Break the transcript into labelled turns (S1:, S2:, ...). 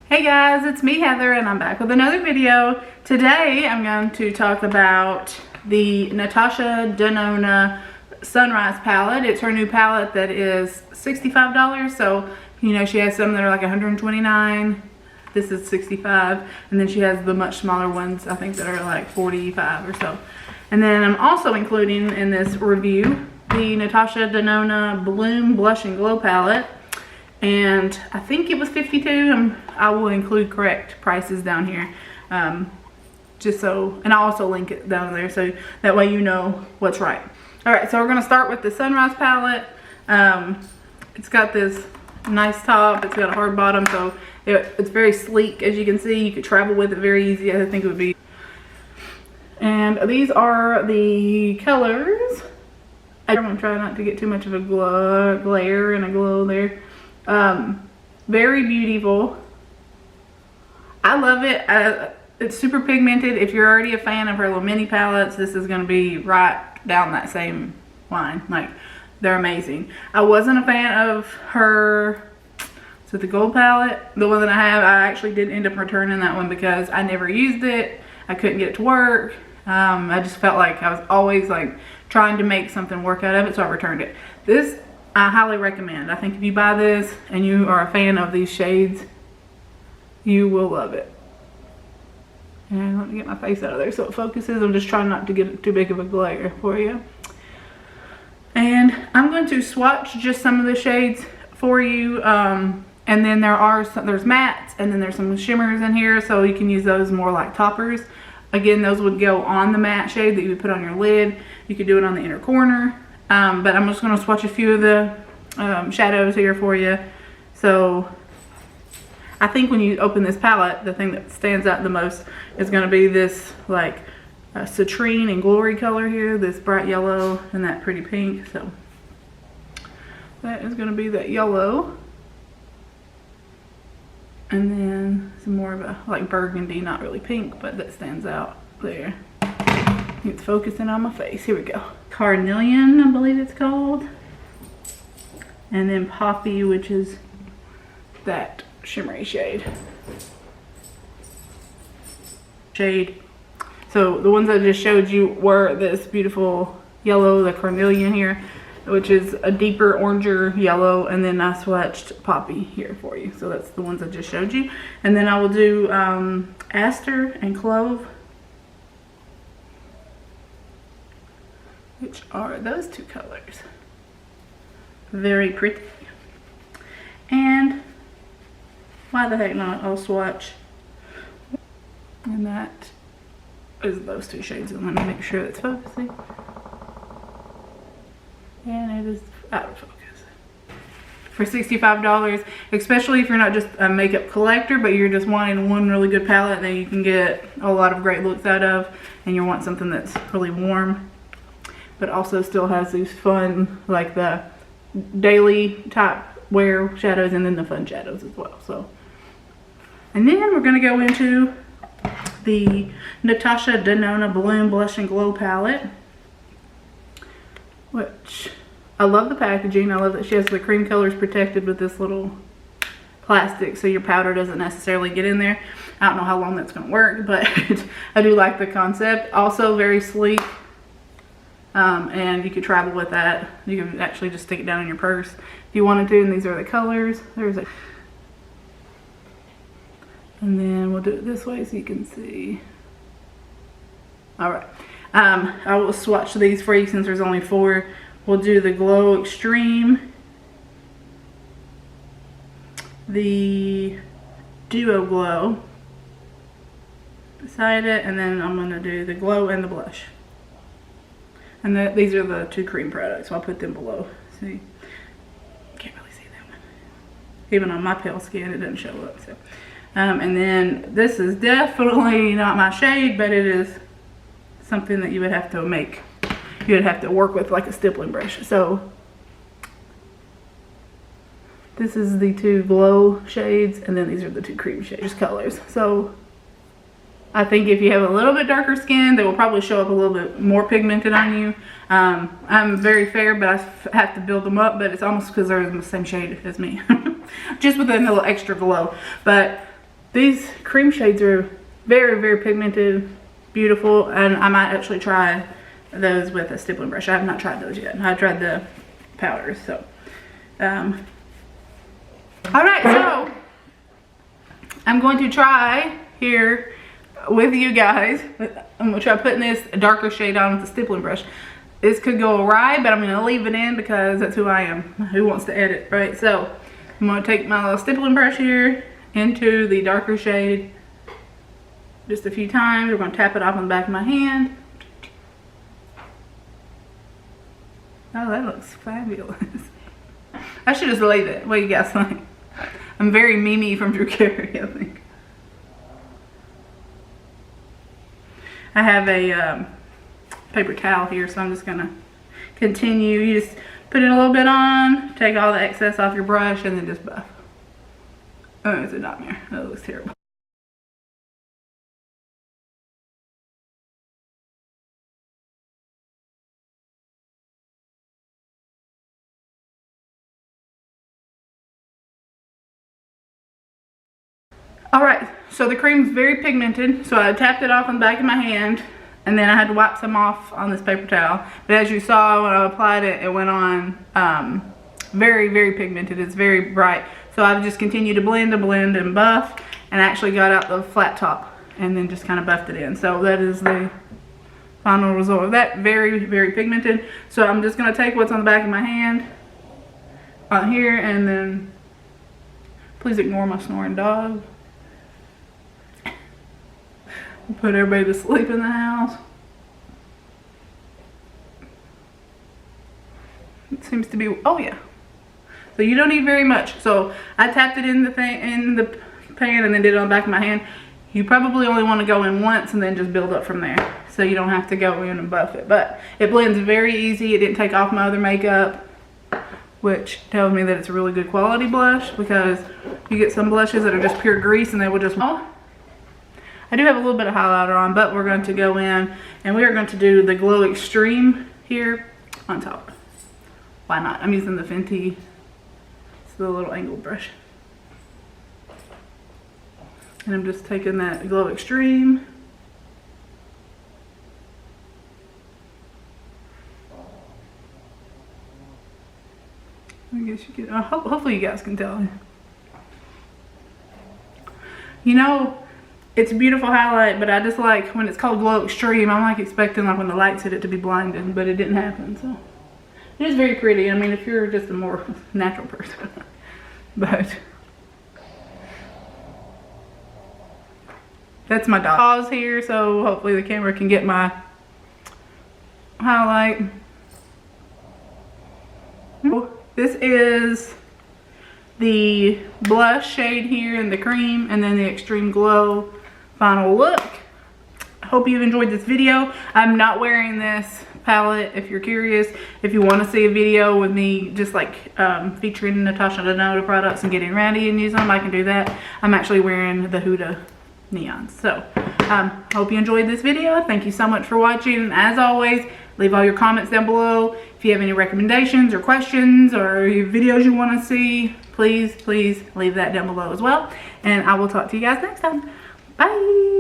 S1: Hey guys, it's me Heather and I'm back with another video. Today I'm going to talk about the Natasha Denona Sunrise palette. It's her new palette that is $65. So, you know, she has some that are like $129. This is $65. And then she has the much smaller ones, I think, that are like $45 or so. And then I'm also including in this review the Natasha Denona Bloom Blush and Glow palette. And I think it was $52. I will include correct prices down here, just so, and I'll also link it down there so that way you know what's right. All right, so we're gonna start with the Sunrise palette. It's got this nice top. It's got a hard bottom, so it's very sleek. As you can see, you could travel with it very easy. I think it would be. And these are the colors. I'm gonna try not to get too much of a glare and a glow there. Very beautiful. I love it. It's super pigmented. If you're already a fan of her little mini palettes, this is going to be right down that same line. Like, they're amazing. I wasn't a fan of her, so the gold palette, the one that I have, I actually did end up returning that one because I never used it. I couldn't get it to work. I just felt like I was always like trying to make something work out of it, so I returned it. This I highly recommend. I think if you buy this and you are a fan of these shades, you will love it. And let me get my face out of there so it focuses. I'm just trying not to get too big of a glare for you. And I'm going to swatch just some of the shades for you. And then there's mattes, and then there's some shimmers in here, so you can use those more like toppers. Again, those would go on the matte shade that you would put on your lid. You could do it on the inner corner. But I'm just going to swatch a few of the shadows here for you. So I think when you open this palette, the thing that stands out the most is going to be this like citrine and glory color here, this bright yellow and that pretty pink. So that is going to be that yellow. And then some more of a like burgundy, not really pink, but that stands out there. It's focusing on my face. Here we go. Carnelian, I believe it's called. And then Poppy, which is that shimmery shade. So the ones I just showed you were this beautiful yellow, the Carnelian here, which is a deeper oranger yellow, and then I swatched Poppy here for you. So that's the ones I just showed you. And then I will do Aster and Clove, which are those two colors. Very pretty. And why the heck not, I'll swatch. And that is those two shades. I'm gonna make sure it's focusing. And it is out of focus. For $65, especially if you're not just a makeup collector, but you're just wanting one really good palette that you can get a lot of great looks out of, and you want something that's really warm, but also still has these fun, like the daily type wear shadows, and then the fun shadows as well. So, and then we're gonna go into the Natasha Denona Bloom Blush and Glow palette, which I love the packaging. I love that she has the cream colors protected with this little plastic, so your powder doesn't necessarily get in there. I don't know how long that's gonna work, but I do like the concept. Also very sleek. And you could travel with that. You can actually just stick it down in your purse if you wanted to. And these are the colors. And then we'll do it this way so you can see. All right. I will swatch these for you since there's only 4. We'll do the Glow Extreme, the Duo Glow beside it, and then I'm going to do the Glow and the Blush. And these are the 2 cream products, so I'll put them below. See, can't really see that one. Even on my pale skin, it doesn't show up. So, and then this is definitely not my shade, but it is something that you would have to make. You would have to work with like a stippling brush. So this is the 2 glow shades, and then these are the 2 cream shades colors. So I think if you have a little bit darker skin, they will probably show up a little bit more pigmented on you. I'm very fair, but I have to build them up, but it's almost because they're the same shade as me. Just with a little extra glow. But These cream shades are very, very pigmented, beautiful, and I might actually try those with a stippling brush. I have not tried those yet. I tried the powders, so. All right, so I'm going to try here with you guys. I'm gonna try putting this darker shade on with the stippling brush. This could go awry, but I'm gonna leave it in because that's who I am. Who wants to edit, right? So I'm gonna take my little stippling brush here into the darker shade just a few times. We're gonna tap it off on the back of my hand. Oh, that looks fabulous. I should just leave it. What do you guys think? I'm very Mimi from Drew Carey, I think. I have a paper towel here, so I'm just gonna continue. You just put it a little bit on, take all the excess off your brush, and then just buff. Oh, it's a nightmare. That looks terrible. All right, so the cream's very pigmented, so I tapped it off on the back of my hand, and then I had to wipe some off on this paper towel. But as you saw when I applied it, it went on very, very pigmented. It's very bright. So I've just continued to blend and buff, and actually got out the flat top and then just kind of buffed it in. So that is the final result of that. Very, very pigmented. So I'm just gonna take what's on the back of my hand on here, and then please ignore my snoring dog. Put everybody to sleep in the house. It seems to be, oh yeah. So you don't need very much. So I tapped it in the pan and then did it on the back of my hand. You probably only want to go in once and then just build up from there. So you don't have to go in and buff it. But it blends very easy. It didn't take off my other makeup, which tells me that it's a really good quality blush, because you get some blushes that are just pure grease and they will just, oh. I do have a little bit of highlighter on, but we're going to go in and we are going to do the Glow Extreme here on top. Why not? I'm using the Fenty, it's the little angled brush. And I'm just taking that Glow Extreme. I guess you can, hopefully you guys can tell. You know, it's a beautiful highlight, but I just like when it's called Glow Extreme, I'm like expecting like when the lights hit it to be blinding, but it didn't happen. So it is very pretty. I mean, if you're just a more natural person, but that's my dog. Pause here, so hopefully the camera can get my highlight. This is the blush shade here in the cream, and then the Extreme Glow final look. I hope you've enjoyed this video. I'm not wearing this palette, if you're curious. If you want to see a video with me just like featuring Natasha Denona products and getting ready and using them, I can do that. I'm actually wearing the Huda neons. So hope you enjoyed this video. Thank you so much for watching, and as always, leave all your comments down below. If you have any recommendations or questions or videos you want to see, please leave that down below as well, and I will talk to you guys next time. Bye.